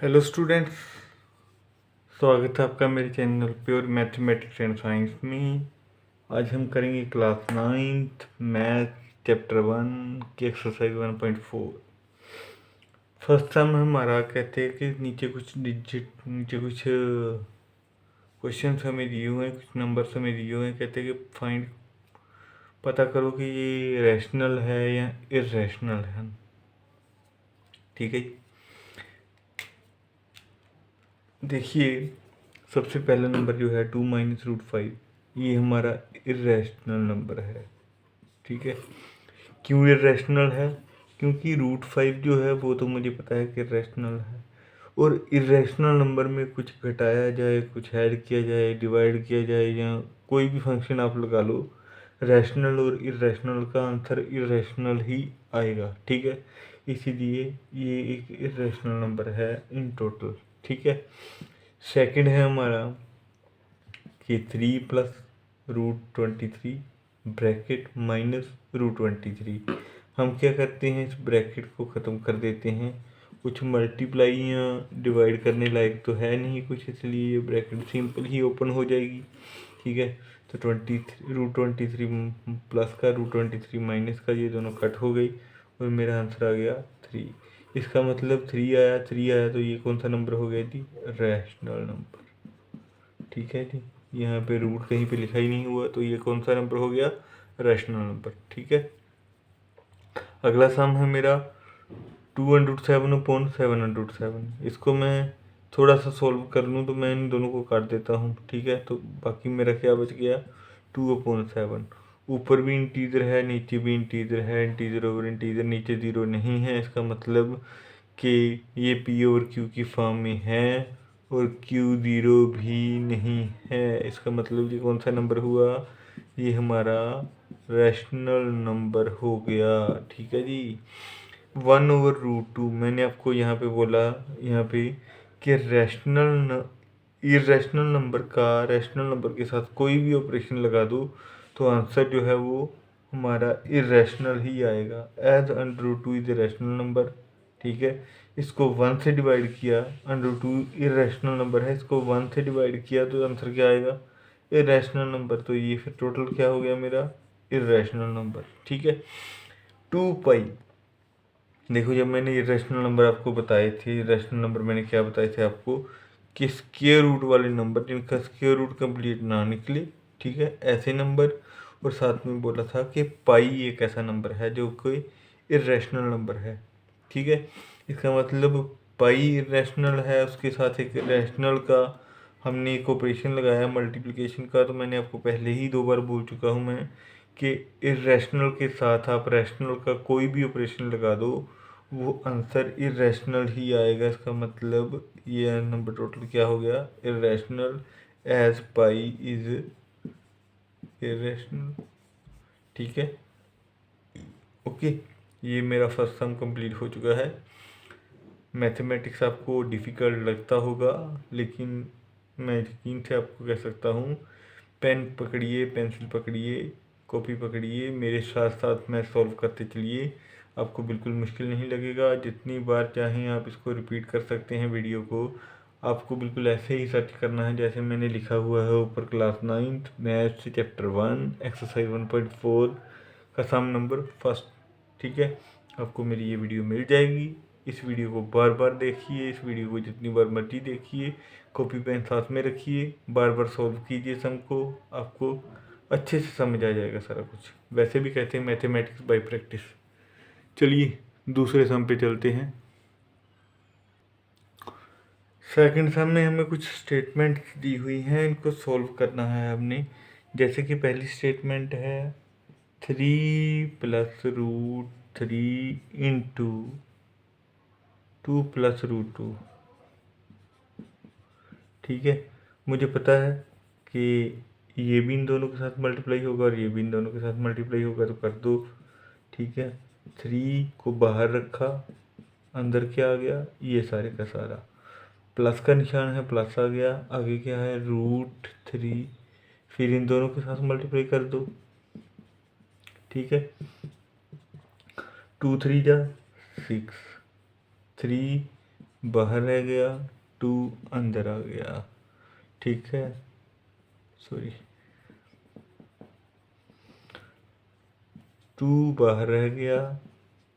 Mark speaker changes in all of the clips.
Speaker 1: Hello students, स्वागत है आपका मेरे channel pure mathematics and science में। आज हम करेंगे क्लास 9th मैथ चैप्टर 1 की एक्सरसाइज 1.4। फर्स्ट सम हमारा कहते हैं कि नीचे कुछ क्वेश्चन हमें दिए हुए हैं, कुछ नंबर हमें दिए हुए हैं। कहते हैं कि पता करो कि ये रैशनल है या इर्रेशनल है। ठीक है, देखिए सबसे पहला नंबर जो है 2 - √5, ये हमारा इर्रेशनल नंबर है। ठीक है, क्यों इर्रेशनल है? क्योंकि √5 जो है वो तो मुझे पता है कि इर्रेशनल है, और इर्रेशनल नंबर में कुछ घटाया जाए, कुछ ऐड किया जाए, डिवाइड किया जाए, या कोई भी फंक्शन आप लगा लो, रैशनल और इर्रेशनल का आंसर इर्रेशनल ही आएगा। ठीक है, इसीलिए ये एक इर्रेशनल नंबर है इन टोटल। ठीक है, सेकंड है हमारा कि 3 + √23 ब्रैकेट -√23। हम क्या करते हैं, इस ब्रैकेट को ख़त्म कर देते हैं। कुछ मल्टीप्लाई या डिवाइड करने लायक तो है नहीं कुछ, इसलिए ये ब्रैकेट सिंपल ही ओपन हो जाएगी। ठीक है, तो √23 प्लस का √23 माइनस का ये दोनों कट हो गई और मेरा आंसर आ गया 3। इसका मतलब 3 आया तो ये कौन सा नंबर हो गया जी? Rational number. ठीक है जी, यहाँ पे रूट कहीं पे लिखा ही नहीं हुआ, तो ये कौन सा नंबर हो गया? Rational number. ठीक है, अगला सम है मेरा 207/707। इसको मैं थोड़ा सा सोल्व कर लूँ तो मैं इन दोनों को काट देता हूँ। ठीक है, तो बाकी मेरा क्या बच गया? 2/7। ऊपर भी इंटीजर है, नीचे भी इंटीजर है, इंटीजर ओवर इंटीजर, नीचे ज़ीरो नहीं है। इसका मतलब कि ये P/Q की फॉर्म में है, और Q0 भी नहीं है। इसका मतलब ये कौन सा नंबर हुआ? ये हमारा रैशनल नंबर हो गया। ठीक है जी, 1/√2। मैंने आपको यहाँ पे बोला, यहाँ पे कि इरेशनल नंबर का रैशनल नंबर के साथ कोई भी ऑपरेशन लगा दो तो आंसर जो है वो हमारा इरेशनल ही आएगा। As √2 is a rational number. ठीक है, इसको 1 से डिवाइड किया, √2 इरेशनल नंबर है, इसको 1 से डिवाइड किया तो आंसर क्या आएगा? Irrational number. तो ये फिर टोटल क्या हो गया मेरा? Irrational number. ठीक है, 2π। देखो, जब मैंने इरेशनल नंबर आपको बताए थे, इरेशनल नंबर मैंने क्या बताए थे आपको कि स्क्वायर रूट वाले नंबर जिनका स्क्वायर रूट कंप्लीट ना निकले, ठीक है, ऐसे नंबर। और साथ में बोला था कि पाई एक ऐसा नंबर है जो कोई इरेशनल नंबर है। ठीक है, इसका मतलब पाई इरेशनल है, उसके साथ एक रैशनल का हमने एक ऑपरेशन लगाया मल्टीप्लिकेशन का। तो मैंने आपको पहले ही 2 बार बोल चुका हूँ मैं कि इरेशनल के साथ आप रैशनल का कोई भी ऑपरेशन लगा दो, वो आंसर इरेशनल ही आएगा। इसका मतलब ये नंबर टोटल क्या हो गया? Irrational, as pi is irrational. ठीक है, ओके, ये मेरा फर्स्ट सम कंप्लीट हो चुका है। मैथमेटिक्स आपको डिफ़िकल्ट लगता होगा, लेकिन मैं यकीन से आपको कह सकता हूँ, पेन पकड़िए, पेंसिल पकड़िए, कॉपी पकड़िए, मेरे साथ साथ मैं सॉल्व करते चलिए। आपको बिल्कुल मुश्किल नहीं लगेगा। जितनी बार चाहें आप इसको रिपीट कर सकते हैं वीडियो को। आपको बिल्कुल ऐसे ही सर्च करना है जैसे मैंने लिखा हुआ है ऊपर, class 9th maths chapter 1 exercise 1.4 का सम नंबर फर्स्ट। ठीक है, आपको मेरी ये वीडियो मिल जाएगी। इस वीडियो को बार बार देखिए, इस वीडियो को जितनी बार मर्जी देखिए, कॉपी पेन साथ में रखिए, बार बार सॉल्व कीजिए सम को, आपको अच्छे से समझ आ जाएगा सारा कुछ। वैसे भी कहते हैं मैथमेटिक्स बाय प्रैक्टिस। चलिए दूसरे सम पे चलते हैं। सेकंड सम में हमें कुछ स्टेटमेंट दी हुई हैं, इनको सॉल्व करना है हमने। जैसे कि पहली स्टेटमेंट है 3 + √3 इंटू 2 + √2। ठीक है, मुझे पता है कि ये भी इन दोनों के साथ मल्टीप्लाई होगा और ये भी इन दोनों के साथ मल्टीप्लाई होगा, तो कर दो। ठीक है, 3 को बाहर रखा, अंदर क्या आ गया? ये सारे का सारा। प्लस का निशान है, प्लस आ गया, आगे क्या है? √3। फिर इन दोनों के साथ मल्टीप्लाई कर दो। ठीक है, 2 × 3 = 6, 3 बाहर रह गया, 2 अंदर आ गया, ठीक है, सॉरी 2 बाहर रह गया,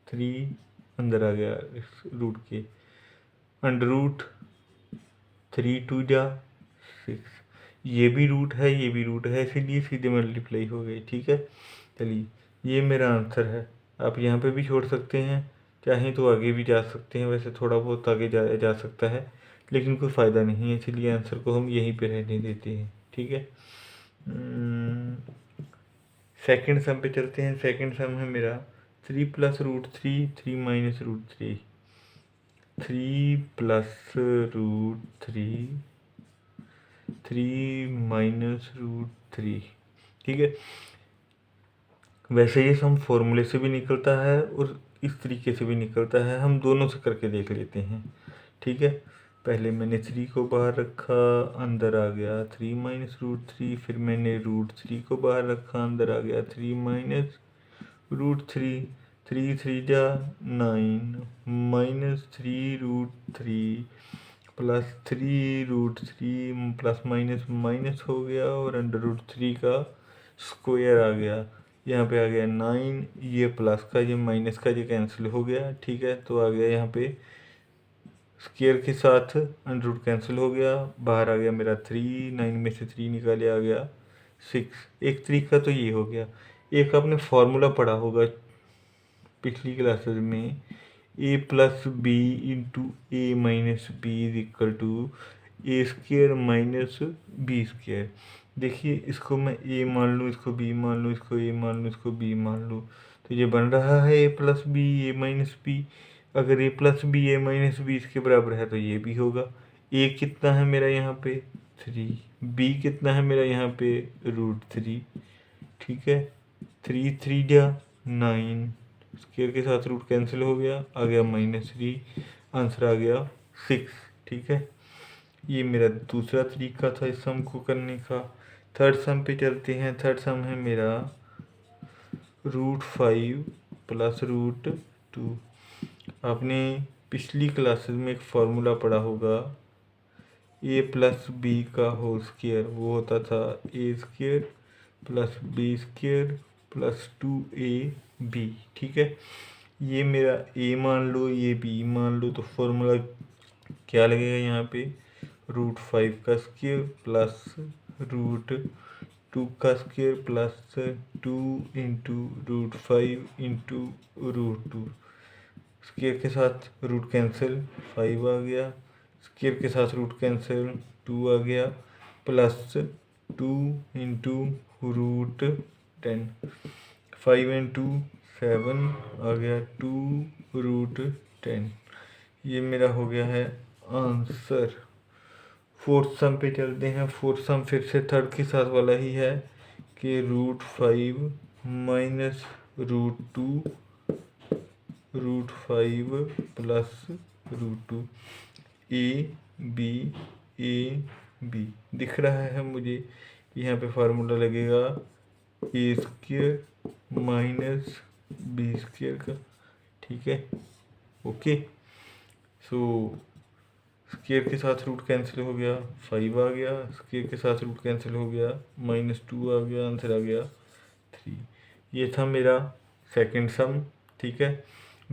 Speaker 1: 3 अंदर आ गया इस रूट के, अंडर रूट 3 2 जा 6, ये भी रूट है, ये भी रूट है, इसीलिए सीधे मल्टीप्लाई हो गई, ठीक है। चलिए ये मेरा आंसर है। आप यहाँ पे भी छोड़ सकते हैं, चाहें तो आगे भी जा सकते हैं, वैसे थोड़ा बहुत आगे जा सकता है लेकिन कोई फ़ायदा नहीं है, इसलिए आंसर को हम यहीं पे रहने देते हैं, ठीक है। सेकंड सम पे चलते हैं। सेकंड सम है मेरा 3 + √3 3 - √3 3 + √3 3 - √3, ठीक है। वैसे ये सम फॉर्मूले से भी निकलता है और इस तरीके से भी निकलता है, हम दोनों से करके देख लेते हैं, ठीक है। पहले मैंने 3 को बाहर रखा, अंदर आ गया 3 - √3, फिर मैंने √3 को बाहर रखा, अंदर आ गया 3 - √3, 3 3 जा 9 - 3 √3 प्लस 3 √3 प्लस माइनस माइनस हो गया और √3 का स्क्वायर आ गया, यहाँ पे आ गया 9, ये प्लस का ये माइनस का ये कैंसिल हो गया, ठीक है। तो आ गया यहाँ पे स्क्वायर के साथ √ कैंसिल हो गया, बाहर आ गया मेरा 3, 9 में से 3 निकाले आ गया 6। एक तरीका तो ये हो गया। एक आपने फार्मूला पढ़ा होगा पिछली क्लासेस में, a + b × a - b = a² - देखिए इसको मैं a मान लूँ, इसको b मान लूँ, इसको a मान लूँ, इसको b मान लूँ, तो ये बन रहा है a + b a - b। अगर a + b a - b इसके बराबर है तो ये भी होगा। a कितना है मेरा यहाँ पे 3, b कितना है मेरा यहाँ पे √3, ठीक है। 3 3 जा 9, स्क्वायर के साथ रूट कैंसिल हो गया, आ गया -3, आंसर आ गया 6, ठीक है। ये मेरा दूसरा तरीका था इस सम को करने का। थर्ड सम पे चलते हैं। थर्ड सम है मेरा √5 + √2। आपने पिछली क्लासेस में एक फार्मूला पढ़ा होगा, a + b का होल स्क्वायर, वो होता था a² + b² + 2ab, ठीक है। ये मेरा a मान लो, ये b मान लो, तो फॉर्मूला क्या लगेगा यहाँ पे, √5 का स्क्वायर प्लस √2 का स्क्वायर प्लस 2 × √5 × √2, स्क्वायर के साथ रूट कैंसिल 5 आ गया, स्क्वायर के साथ रूट कैंसिल 2 आ गया, प्लस 2 × √10, 5 × 2 7 आ गया, 2 √10। ये मेरा हो गया है आंसर। फोर्थ सम पे चलते हैं। फोर्थ सम फिर से थर्ड के साथ वाला ही है कि √5 - √2 √5 + √2 a b दिख रहा है मुझे। यहाँ पे फार्मूला लगेगा a² - b² का, ठीक है। ओके, सो स्क्वायर के साथ रूट कैंसिल हो गया, 5 आ गया, स्क्वायर के साथ रूट कैंसिल हो गया, -2 आ गया, आंसर आ गया 3। ये था मेरा सेकंड सम, ठीक है।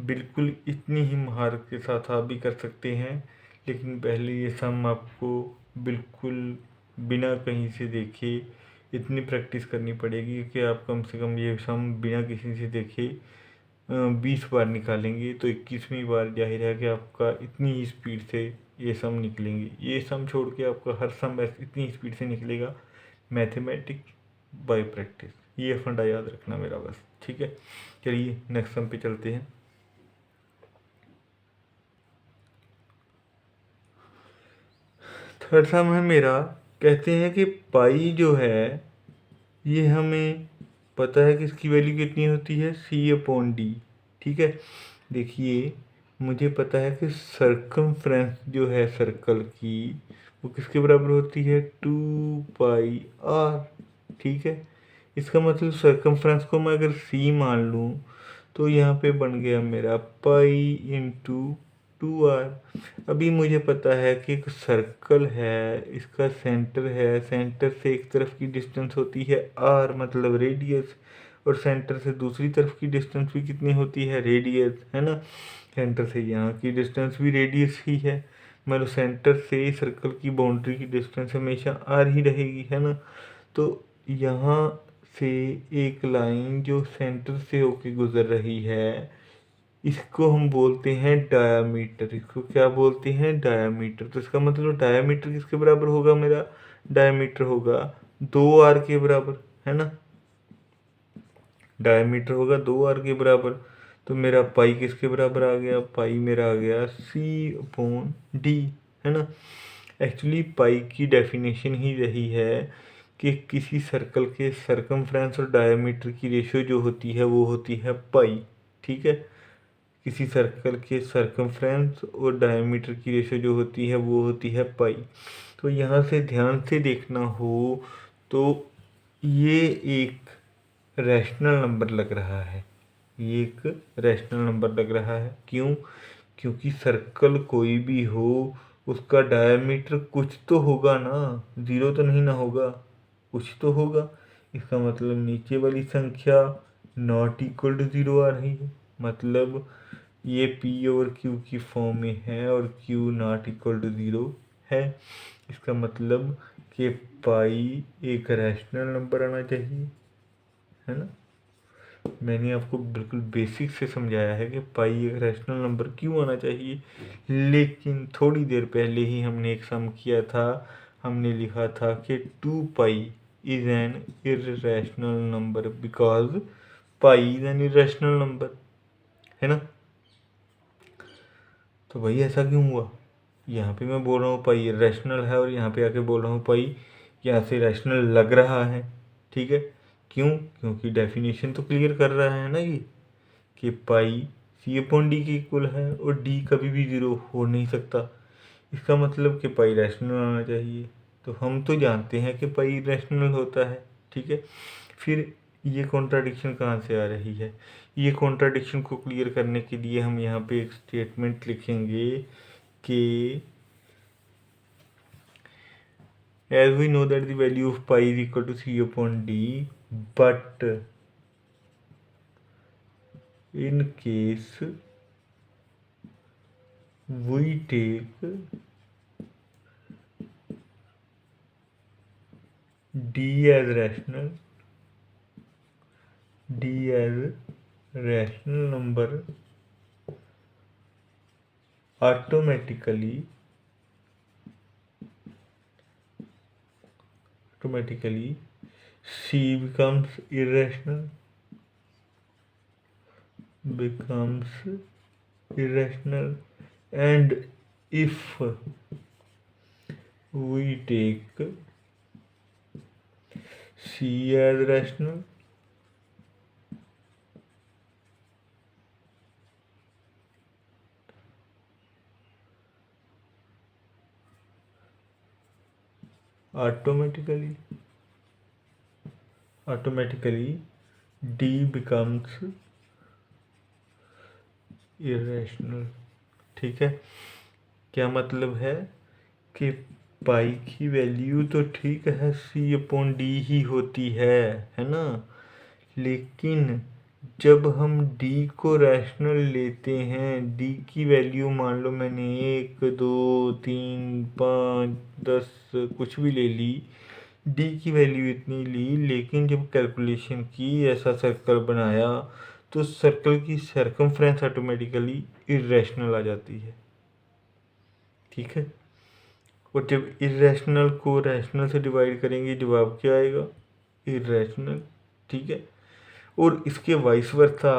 Speaker 1: बिल्कुल इतनी ही महारत के साथ आप भी कर सकते हैं, लेकिन पहले ये सम आपको बिल्कुल बिना कहीं से देखे इतनी प्रैक्टिस करनी पड़ेगी कि आप कम से कम ये सम बिना किसी से देखे 20 बार निकालेंगे, तो 21वीं बार जाहिर है कि आपका इतनी ही स्पीड से ये सम निकलेंगे। ये सम छोड़ के आपका हर सम इतनी स्पीड से निकलेगा। मैथमेटिक्स बाय प्रैक्टिस, ये फंडा याद रखना मेरा बस, ठीक है। चलिए नेक्स्ट सम पे चलते हैं। थर्ड सम है मेरा, कहते हैं कि पाई जो है ये हमें पता है कि इसकी वैल्यू कितनी होती है, C/D, ठीक है। देखिए मुझे पता है कि सर्कमफ्रेंस जो है सर्कल की वो किसके बराबर होती है, 2πr, ठीक है। इसका मतलब सर्कमफ्रेंस को मैं अगर C मान लूँ तो यहाँ पे बन गया मेरा पाई × 2r। अभी मुझे पता है कि एक सर्कल है, इसका सेंटर है, सेंटर से एक तरफ की डिस्टेंस होती है r मतलब रेडियस, और सेंटर से दूसरी तरफ की डिस्टेंस भी कितनी होती है, रेडियस, है ना। सेंटर से यहाँ की डिस्टेंस भी रेडियस ही है, मतलब सेंटर से सर्कल की बाउंड्री की डिस्टेंस हमेशा r ही रहेगी, है ना। तो यहाँ से एक लाइन जो सेंटर से होके गुजर रही है, इसको हम बोलते हैं डायामीटर। इसको क्या बोलते हैं, डायामीटर। तो इसका मतलब डायामीटर किसके बराबर होगा, मेरा डायामीटर होगा 2r के बराबर, है ना। डायमीटर होगा 2r के बराबर। तो मेरा पाई किसके बराबर आ गया, पाई मेरा आ गया c/d, है ना। एक्चुअली पाई की डेफिनेशन ही रही है कि किसी सर्कल के सरकमफ्रेंस और डायमीटर की रेशियो जो होती है वो होती है पाई, ठीक है। किसी सर्कल के सरकमफ्रेंस और डायमीटर की रेशियो जो होती है वो होती है पाई। तो यहाँ से ध्यान से देखना हो तो ये एक रैशनल नंबर लग रहा है, ये एक रैशनल नंबर लग रहा है। क्यों, क्योंकि सर्कल कोई भी हो उसका डायमीटर कुछ तो होगा ना, ज़ीरो तो नहीं ना होगा, कुछ तो होगा। इसका मतलब नीचे वाली संख्या नॉट इक्वल टू ज़ीरो आ रही है, मतलब ये p ओवर q की फॉर्म में है और q not equal to zero है। इसका मतलब कि पाई एक रैशनल नंबर आना चाहिए, है ना। मैंने आपको बिल्कुल बेसिक से समझाया है कि पाई एक रैशनल नंबर क्यों आना चाहिए, लेकिन थोड़ी देर पहले ही हमने एक सम किया था, हमने लिखा था कि 2 pi is an irrational number because pi is an irrational number, है ना। तो भाई ऐसा क्यों हुआ, यहाँ पे मैं बोल रहा हूँ पाई रैशनल है और यहाँ पे आके बोल रहा हूँ पाई यहाँ से रैशनल लग रहा है, ठीक है। क्यों, क्योंकि डेफिनेशन तो क्लियर कर रहा है ना ये कि पाई c/d के इक्वल है और d कभी भी ज़ीरो हो नहीं सकता। इसका मतलब कि पाई रैशनल आना चाहिए। तो हम तो जानते हैं कि पाई रैशनल होता है, ठीक है। फिर ये कॉन्ट्राडिक्शन कहाँ से आ रही है, ये कॉन्ट्राडिक्शन को क्लियर करने के लिए हम यहाँ पे एक स्टेटमेंट लिखेंगे कि as we know that the value of pi is equal to c/d, but in case we take d as rational number, automatically c becomes irrational, and if we take c as rational, automatically d becomes irrational, ठीक है। क्या मतलब है कि पाई की value तो ठीक है c/d ही होती है ना, लेकिन जब हम d को रैशनल लेते हैं, d की वैल्यू मान लो मैंने 1 2 3 5 10 कुछ भी ले ली, d की वैल्यू इतनी ली, लेकिन जब कैलकुलेशन की ऐसा सर्कल बनाया तो सर्कल की सरकमफ्रेंस ऑटोमेटिकली इरेशनल आ जाती है, ठीक है। और जब इरेशनल को रैशनल से डिवाइड करेंगे जवाब क्या आएगा, इरेशनल, ठीक है। और इसके वाइस वर्सा,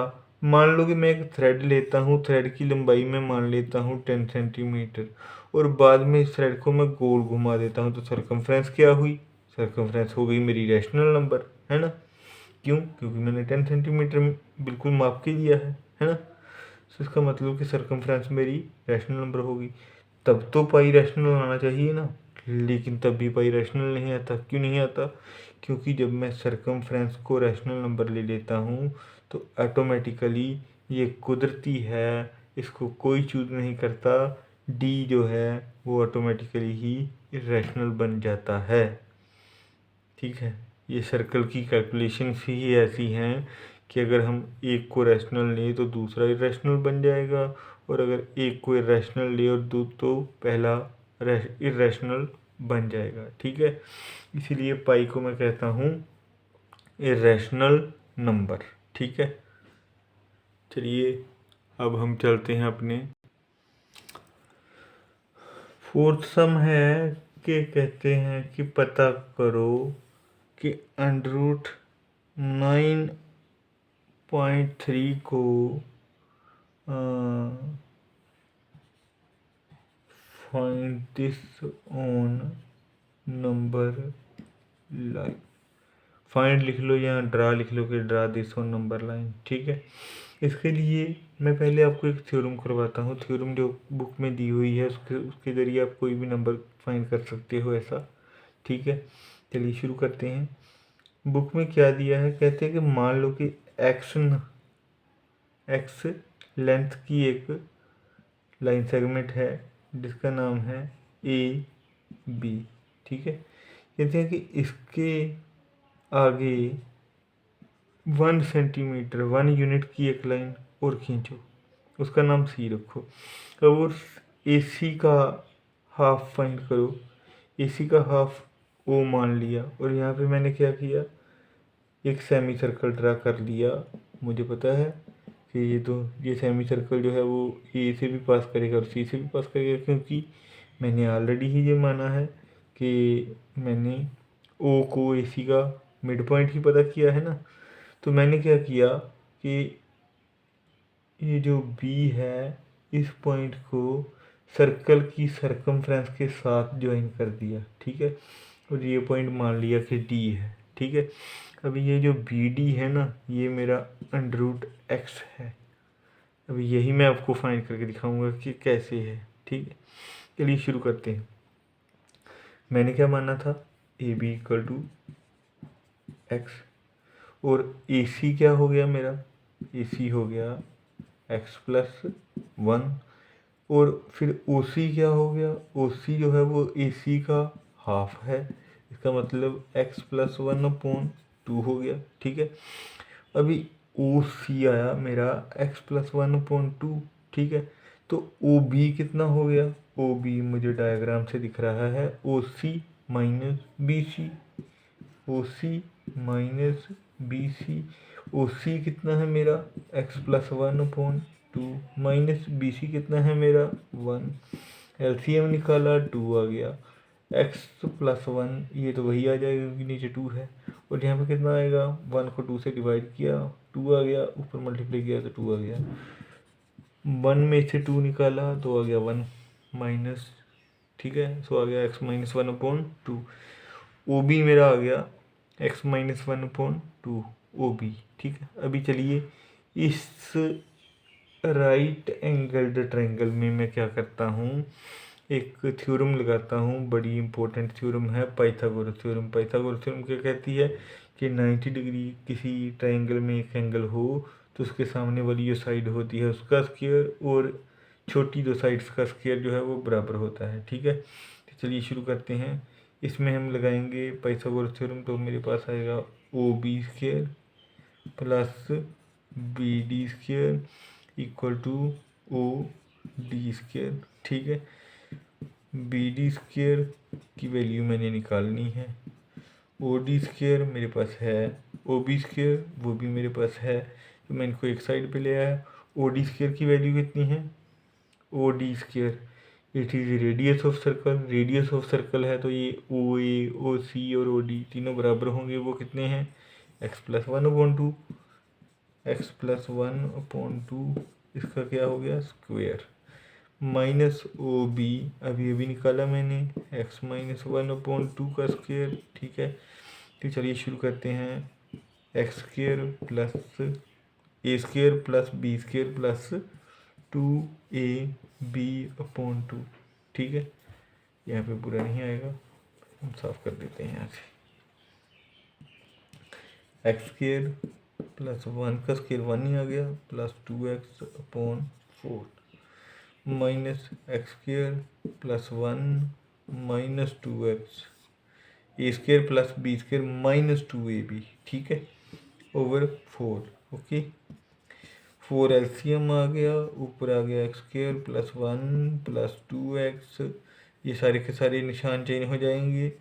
Speaker 1: मान लो कि मैं एक थ्रेड लेता हूँ, थ्रेड की लंबाई में मान लेता हूँ 10 सेंटीमीटर, और बाद में इस थ्रेड को मैं गोल घुमा देता हूँ, तो सरकमफ्रेंस क्या हुई, सरकमफ्रेंस हो गई मेरी रैशनल नंबर, है ना। क्यों, क्योंकि मैंने 10 सेंटीमीटर बिल्कुल माप के लिया है ना। तो इसका मतलब कि सरकमफ्रेंस मेरी रैशनल नंबर होगी, तब तो पाई रैशनल आना चाहिए ना, लेकिन तब भी पाई रैशनल नहीं आता। क्यों नहीं आता, क्योंकि जब मैं सरकमफ्रेंस को रैशनल नंबर ले लेता हूँ तो ऑटोमेटिकली ये कुदरती है इसको कोई चूज़ नहीं करता, डी जो है वो ऑटोमेटिकली ही इरेशनल बन जाता है। ठीक है, ये सर्कल की कैलकुलेशंस ही ऐसी हैं कि अगर हम एक को रैशनल लें तो दूसरा इरेशनल बन जाएगा, और अगर एक को इरेशनल ले और दो तो पहला इरेशनल बन जाएगा। ठीक है, इसीलिए पाई को मैं कहता हूँ इरेशनल नंबर। ठीक है, चलिए अब हम चलते हैं अपने फोर्थ सम है कि कहते हैं कि पता करो कि अंडर रूट 9.3 को find this on number line. Find लिख लो या ड्रा लिख लो कि draw this on number line. ठीक है, इसके लिए मैं पहले आपको एक थ्योरम करवाता हूँ। थ्योरम जो बुक में दी हुई है उसके ज़रिए आप कोई भी नंबर फाइंड कर सकते हो ऐसा। ठीक है, चलिए शुरू करते हैं। बुक में क्या दिया है, कहते हैं कि मान लो कि एक्स लेंथ की एक लाइन सेगमेंट है जिसका नाम है ए बी। ठीक है, कहते हैं कि इसके आगे 1 सेंटीमीटर 1 यूनिट की एक लाइन और खींचो, उसका नाम सी रखो। अब उस ए सी का हाफ फाइंड करो। ए सी का हाफ ओ मान लिया, और यहाँ पे मैंने क्या किया, एक सेमी सर्कल ड्रा कर लिया। मुझे पता है कि ये सेमी सर्कल जो है वो ए से भी पास करेगा और सी से भी पास करेगा, क्योंकि मैंने ऑलरेडी ही ये माना है कि मैंने ओ को ए सी का मिड पॉइंट ही पता किया है ना। तो मैंने क्या किया कि ये जो बी है इस पॉइंट को सर्कल की सरकमफ्रेंस के साथ ज्वाइन कर दिया। ठीक है, और ये पॉइंट मान लिया कि डी है। ठीक है, अभी ये जो बी डी है ना, ये मेरा अंडर रूट एक्स है। अभी यही मैं आपको फाइंड करके दिखाऊंगा कि कैसे है। ठीक है, चलिए शुरू करते हैं। मैंने क्या माना था, A B equal to X, और ए सी क्या हो गया मेरा, ए सी हो गया x+1, और फिर ओ सी क्या हो गया, ओ सी जो है वो ए सी का हाफ है, इसका मतलब x+1/2 हो गया। ठीक है, अभी ओ सी आया मेरा x+1/2। ठीक है, तो ओ बी कितना हो गया, ओ बी मुझे डायग्राम से दिख रहा है ओ सी माइनस बी सी, ओ सी माइनस बी सी। ओ सी कितना है मेरा x+1/2 माइनस बी सी कितना है मेरा 1। एलसीएम निकाला 2 आ गया, x+1 ये तो वही आ जाएगा क्योंकि नीचे 2 है, और यहाँ पे कितना आएगा, 1 को 2 से डिवाइड किया 2 आ गया, ऊपर मल्टीप्लाई किया तो 2 आ गया, 1 में से 2 निकाला तो आ गया 1 माइनस। ठीक है, सो आ गया x-1/2। ओ बी मेरा आ गया x-1/2 ओ बी। ठीक है, अभी चलिए इस राइट एंगल्ड ट्रायंगल में मैं क्या करता हूँ, एक थ्योरम लगाता हूँ, बड़ी इंपॉर्टेंट थ्योरम है, पाइथागोरस थ्योरम। पाइथागोरस थ्योरम क्या कहती है कि 90 डिग्री किसी ट्रायंगल में एक एंगल हो तो उसके सामने वाली जो साइड होती है उसका स्क्वायर और छोटी दो साइड्स का स्क्वायर जो है वो बराबर होता है। ठीक है, तो चलिए शुरू करते हैं। इसमें हम लगाएंगे पाइथागोरस थ्योरम, तो मेरे पास आएगा O B square plus B D square equal to O D square. ठीक है, बी डी स्क्वायर की वैल्यू मैंने निकालनी है, ओ डी स्क्वायर मेरे पास है, ओ बी स्क्वायर वो भी मेरे पास है, तो मैं इनको एक साइड पे ले आया। ओ डी स्क्वायर की वैल्यू कितनी है, O D square it is radius of circle, radius of circle है तो ये ओ ए ओ सी और ओ डी तीनों बराबर होंगे, वो कितने हैं x+1/2, x+1/2 इसका क्या हो गया स्क्वायर, माइनस ओ बी अभी निकाला मैंने x-1/2 का स्क्वायर। ठीक है, तो चलिए शुरू करते हैं, x² plus a² plus b² plus 2ab/2। ठीक है, यहाँ पे पूरा नहीं आएगा, हम साफ कर देते हैं यहाँ से, x² प्लस 1 का स्क्वायर 1 ही आ गया plus 2x/4। Minus x square plus 1 minus 2x a square plus b square minus 2ab, ठीक है, ओवर 4। ओके, 4 एलसीएम आ गया, ऊपर आ गया x square plus 1 plus 2x, ये सारे के सारे निशान चेंज हो जाएंगे,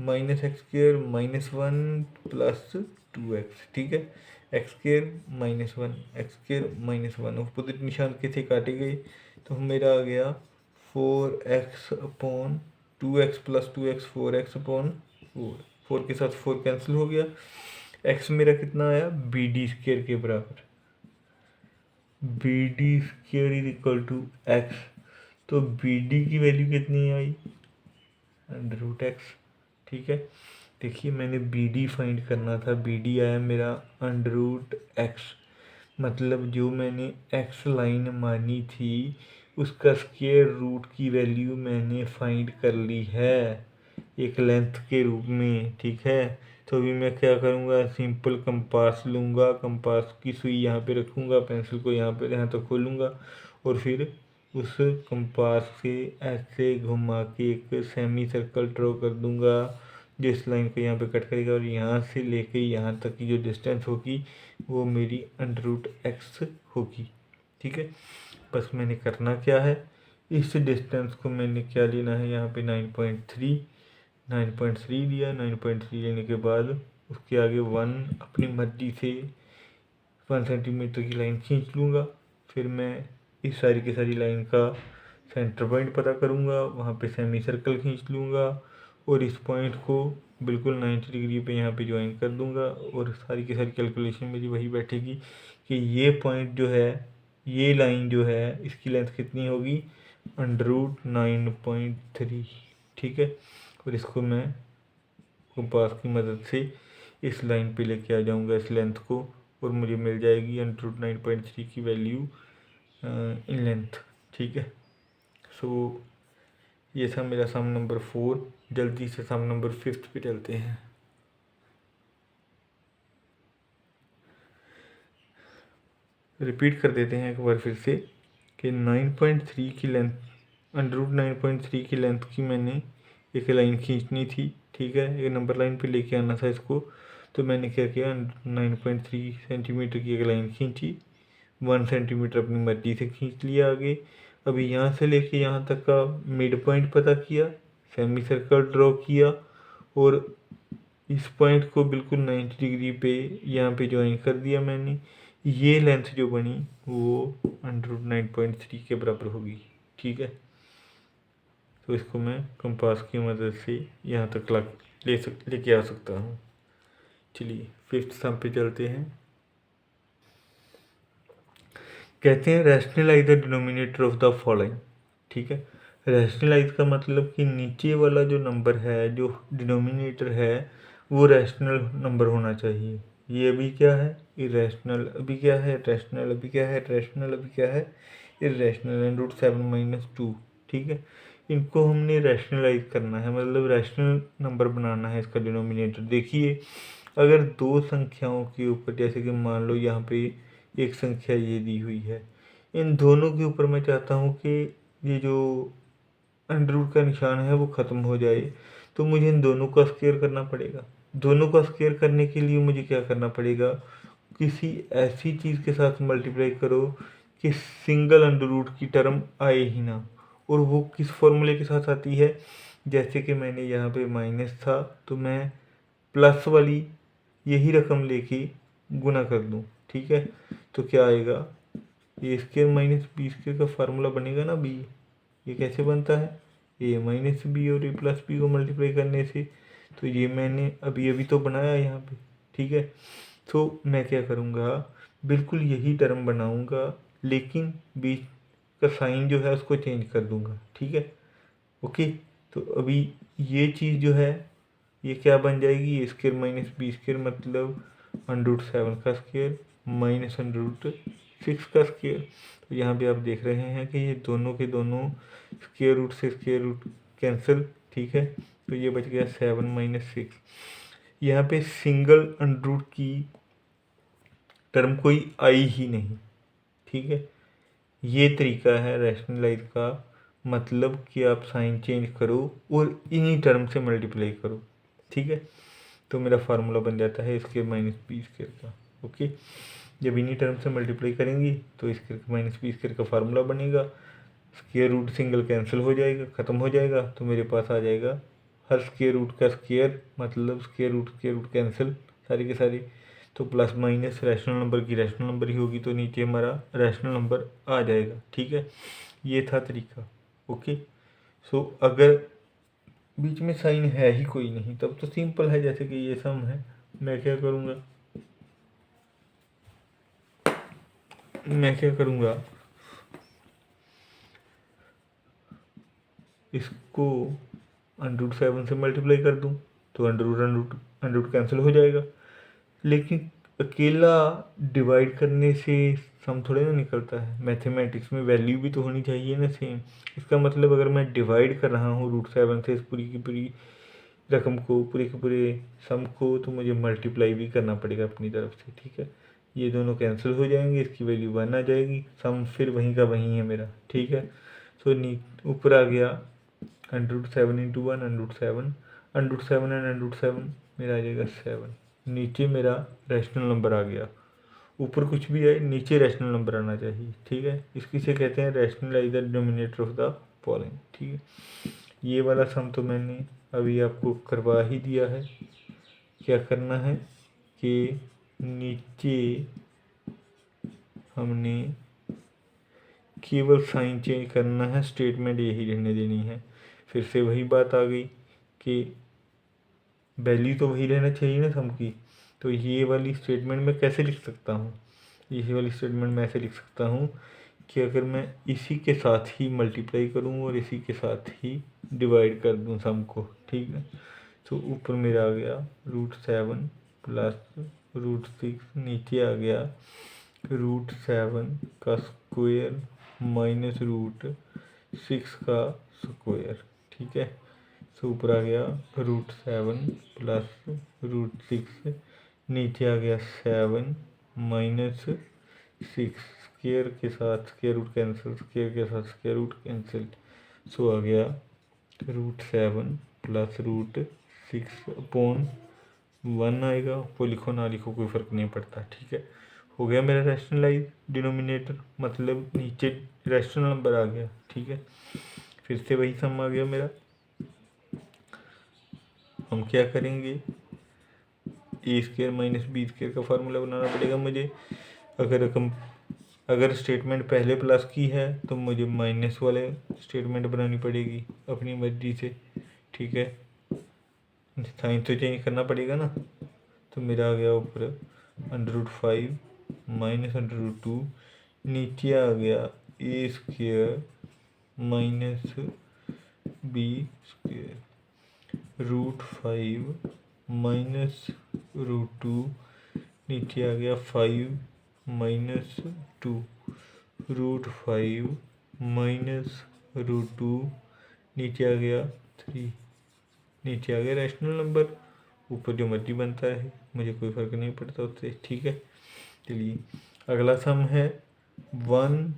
Speaker 1: minus x square minus 1 plus 2x, ठीक है, x square minus 1 x square minus 1, opposite निशान कैसे काटे गए, तो मेरा आ गया 4x upon 2x plus 2x 4x upon 4, 4 के साथ 4 कैंसिल हो गया, x मेरा कितना आया बी डी स्क्र के बराबर, B D square is equal to X, तो बी डी की वैल्यू कितनी आई अंडर रूट एक्स, ठीक है। देखिए मैंने बी डी फाइंड करना था, बी डी आया मेरा अंडर रूट एक्स, मतलब जो मैंने एक्स लाइन मानी थी उसका स्क्वायर रूट की वैल्यू मैंने फाइंड कर ली है एक लेंथ के रूप में, ठीक है। तो अभी मैं क्या करूँगा, सिंपल कंपास लूँगा, कंपास की सुई यहाँ पे रखूँगा, पेंसिल को यहाँ पे यहाँ तक खोलूँगा और फिर उस कंपास से ऐसे घुमा के एक सेमी सर्कल ड्रॉ कर दूँगा जो इस लाइन को यहाँ पे कट करेगा, और यहाँ से लेके यहाँ तक की जो डिस्टेंस होगी वो मेरी अंडर रूट एक्स होगी, ठीक है। बस मैंने करना क्या है, इस डिस्टेंस को मैंने क्या लेना है, यहाँ पे 9.3 लिया, 9.3 लेने के बाद उसके आगे 1 अपनी मर्जी से 1 सेंटीमीटर की लाइन खींच लूँगा, फिर मैं इस सारी की सारी लाइन का सेंटर पॉइंट पता करूँगा, वहाँ पे सेमी सर्कल खींच लूँगा और इस पॉइंट को बिल्कुल 90 डिग्री पे यहाँ पे ज्वाइन कर दूँगा, और सारी की सारी कैलकुलेशन मेरी वही बैठेगी कि ये पॉइंट जो है, ये लाइन जो है, इसकी लेंथ कितनी होगी अंडर रूट 9.3, ठीक है। और इसको मैं कंपास की मदद से इस लाइन पे लेके आ जाऊँगा इस लेंथ को, और मुझे मिल जाएगी अंडर रूट 9.3 की वैल्यू इन लेंथ, ठीक है। सो ये था मेरा सम नंबर 4। जल्दी से सम नंबर 5 पे चलते हैं। रिपीट कर देते हैं एक बार फिर से कि 9.3 की लेंथ, अंडर रूट 9.3 की लेंथ की मैंने एक लाइन खींचनी थी, ठीक है, एक नंबर लाइन पे लेके आना था इसको। तो मैंने क्या किया, 9.3 सेंटीमीटर की एक लाइन खींची, 1 सेंटीमीटर अपनी मर्जी से खींच लिया आगे। अभी यहाँ से लेके यहाँ तक का मिड पॉइंट पता किया, सेमी सर्कल ड्रॉ किया, और इस पॉइंट को बिल्कुल 90 डिग्री पे यहाँ पे ज्वाइन कर दिया मैंने। ये लेंथ जो बनी वो अंडर रूट 9.3 के बराबर होगी, ठीक है। तो इसको मैं कंपास की मदद से यहाँ तक लेके आ सकता हूँ। चलिए 5th सम पे चलते हैं। कहते हैं rationalise the denominator of the following, ठीक है। रैशनलाइज का मतलब कि नीचे वाला जो नंबर है, जो डिनोमिनेटर है, वो रैशनल नंबर होना चाहिए। ये अभी क्या है, इरेशनल, अभी क्या है रैशनल, अभी क्या है रैशनल, अभी क्या है इरेशनल, एंड रूट 7-2, ठीक है। इनको हमने रैशनलाइज करना है, मतलब रैशनल नंबर बनाना है इसका डिनोमिनेटर। देखिए अगर दो संख्याओं के ऊपर, जैसे कि मान लो यहाँ पे एक संख्या ये दी हुई है, इन दोनों के ऊपर मैं चाहता हूँ कि ये जो अंडर रूट का निशान है वो ख़त्म हो जाए, तो मुझे इन दोनों का स्क्वायर करना पड़ेगा। दोनों का स्क्वायर करने के लिए मुझे क्या करना पड़ेगा, किसी ऐसी चीज़ के साथ मल्टीप्लाई करो कि सिंगल अंडर रूट की टर्म आए ही ना। और वो किस फॉर्मूले के साथ आती है, जैसे कि मैंने यहाँ पे माइनस था तो मैं प्लस वाली यही रकम लेके गुना कर दूँ, ठीक है। तो क्या आएगा, ए स्क्र माइनस बी स्क्र का फार्मूला बनेगा ना बी। ये कैसे बनता है, ए माइनस बी और ए प्लस बी को मल्टीप्लाई करने से। तो ये मैंने अभी अभी तो बनाया यहाँ पे, ठीक है। तो मैं क्या करूँगा, बिल्कुल यही टर्म बनाऊँगा, लेकिन बीच का साइन जो है उसको चेंज कर दूँगा, ठीक है। ओके, तो अभी ये चीज़ जो है ये क्या बन जाएगी, ए स्क्र माइनस बी स्क्र मतलब अंडर रूट 7 का स्क्वायर माइनस अंडर रूट 6 का स्क्वायर। तो यहाँ पे आप देख रहे हैं कि ये दोनों के दोनों स्क्वायर रूट से स्क्वायर रूट कैंसिल, ठीक है। तो ये बच गया 7-6। यहाँ पे सिंगल अंडर रूट की टर्म कोई आई ही नहीं, ठीक है। ये तरीका है रैशनलाइज का, मतलब कि आप साइन चेंज करो और इन्हीं टर्म से मल्टीप्लाई करो, ठीक है। तो मेरा फार्मूला बन जाता है इसके माइनस बी स्क्वायर का। ओके, जब इन्हीं टर्म से मल्टीप्लाई करेंगी तो इसके माइनस बी स्क्वायर का फार्मूला बनेगा, स्क्वायर रूट सिंगल कैंसिल हो जाएगा, ख़त्म हो जाएगा, तो मेरे पास आ जाएगा हर स्क्वायर रूट का स्क्वायर, मतलब स्क्वायर रूट कैंसिल सारी के सारी, तो प्लस माइनस रैशनल नंबर की रैशनल नंबर ही होगी, तो नीचे हमारा रैशनल नंबर आ जाएगा, ठीक है। ये था तरीका। ओके, सो अगर बीच में साइन है ही कोई नहीं तब तो सिंपल है, जैसे कि ये सम है, मैं क्या करूँगा, इसको √7 से मल्टीप्लाई कर दूं तो अंडर रूट कैंसिल हो जाएगा। लेकिन अकेला डिवाइड करने से सम थोड़े ना निकलता है, मैथमेटिक्स में वैल्यू भी तो होनी चाहिए ना सेम। इसका मतलब अगर मैं डिवाइड कर रहा हूँ √7 से इस पूरी की पूरी रकम को, पूरे के पूरे सम को, तो मुझे मल्टीप्लाई भी करना पड़ेगा अपनी तरफ से, ठीक है। ये दोनों कैंसिल हो जाएंगे, इसकी वैल्यू 1 आ जाएगी, सम फिर वहीं का वहीं है मेरा, ठीक है। सो ऊपर आ गया √7 इंटू 1 √7 एंड √7 मेरा आ जाएगा 7। नीचे मेरा रैशनल नंबर आ गया, ऊपर कुछ भी है नीचे रैशनल नंबर आना चाहिए, ठीक है। इसकी से कहते हैं rationalise the denominator of the following, ठीक है। ये वाला सम तो मैंने अभी आपको करवा ही दिया है। क्या करना है कि नीचे हमने केवल साइन चेंज करना है, स्टेटमेंट यही रहने देनी है। फिर से वही बात आ गई कि वैल्यू तो वही रहना चाहिए ना सम की, तो ये वाली स्टेटमेंट मैं कैसे लिख सकता हूँ, ये वाली स्टेटमेंट मैं ऐसे लिख सकता हूँ कि अगर मैं इसी के साथ ही मल्टीप्लाई करूँ और इसी के साथ ही डिवाइड कर दूँ सम को, ठीक है। तो ऊपर मेरा आ गया √7 प्लस √6, नीचे आ गया √7 का स्क्वायर माइनस √6 का स्क्वायर, ठीक है। तो ऊपर आ गया √7 प्लस √6, नीचे आ गया 7 माइनस 6, स्क्वायर के साथ स्क्वायर रूट कैंसिल, स्क्वायर के साथ स्क्वायर रूट कैंसिल, सो आ गया √7 प्लस √6 अपॉन 1 आएगा, वो लिखो ना लिखो कोई फ़र्क नहीं पड़ता, ठीक है। हो गया मेरा रैशनलाइज डिनोमिनेटर, मतलब नीचे रैशनल नंबर आ गया, ठीक है। फिर से वही सम आ गया मेरा। हम क्या करेंगे, ए स्क्वायर माइनस बी स्क्वायर का फार्मूला बनाना पड़ेगा मुझे। अगर स्टेटमेंट पहले प्लस की है तो मुझे माइनस वाले स्टेटमेंट बनानी पड़ेगी अपनी मर्जी से, ठीक है। साइन तो चेंज करना पड़ेगा ना। तो मेरा आ गया ऊपर √5 माइनस √2, नीचे आ गया a square minus b square, √5 minus √2, नीचे आ गया 5 माइनस 2, √5 माइनस √2, नीचे आ गया 3, नीचे आ गया रैशनल नंबर, ऊपर जो मर्जी बनता है मुझे कोई फ़र्क नहीं पड़ता उससे, ठीक है। चलिए अगला सम है 1/√7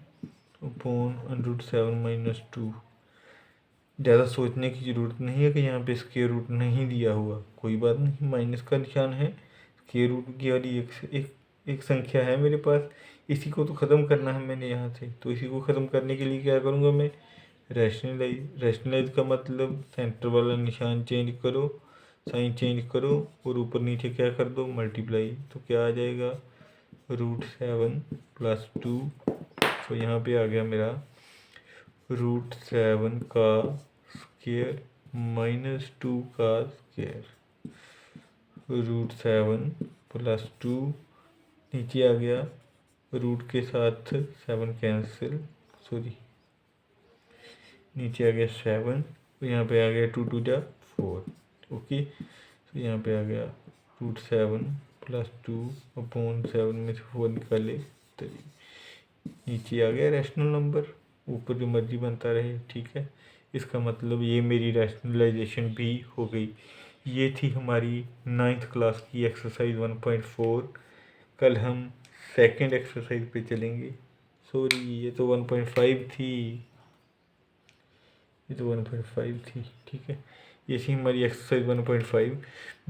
Speaker 1: - 2। ज़्यादा सोचने की ज़रूरत नहीं है कि यहाँ पे स्क्वायर रूट नहीं दिया हुआ, कोई बात नहीं, माइनस का निशान है, स्क्वायर रूट की वाली एक संख्या है मेरे पास, इसी को तो ख़त्म करना है मैंने यहाँ से। तो इसी को ख़त्म करने के लिए क्या करूँगा मैं, रैशनलाइज का मतलब सेंटर वाला निशान चेंज करो, साइन चेंज करो और ऊपर नीचे क्या कर दो, मल्टीप्लाई। तो क्या आ जाएगा √7 प्लस 2, तो यहाँ पे आ गया मेरा √7 का स्क्वायर माइनस 2 का स्क्वायर, √7 प्लस 2, नीचे आ गया रूट के साथ 7 कैंसिल, सॉरी नीचे आ गया 7, तो यहाँ पे आ गया 2 × 2 = 4, ओके। तो यहाँ पे आ गया √7 प्लस 2 अपॉन 7 में से 4 निकाले 3, नीचे आ गया रैशनल नंबर, ऊपर जो मर्जी बनता रहे, ठीक है। इसका मतलब ये मेरी रैशनलाइजेशन भी हो गई। ये थी हमारी 9th क्लास की एक्सरसाइज 1.4। कल हम सेकंड एक्सरसाइज पे चलेंगे। सॉरी, ये तो 1.5 थी, ये तो 1.5 थी। ठीक है, ये थी हमारी एक्सरसाइज 1.5।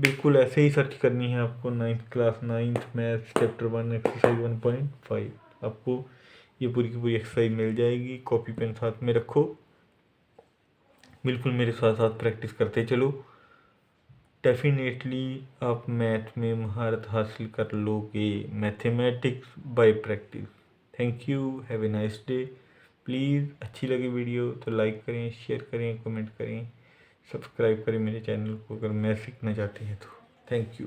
Speaker 1: बिल्कुल ऐसे ही सर्च करनी है आपको, 9th class 9th maths chapter 1 exercise 1.5। आपको ये पूरी की पूरी एक्सरसाइज मिल जाएगी। कॉपी पेन साथ में रखो, बिल्कुल मेरे साथ साथ प्रैक्टिस करते चलो। डेफिनेटली आप मैथ में महारत हासिल कर लोगे, mathematics bye practice. Thank you, have a nice day. Please अच्छी लगी वीडियो तो लाइक करें, शेयर करें, कमेंट करें, सब्सक्राइब करें मेरे चैनल को अगर मैथ सीखना चाहते हैं तो। Thank you.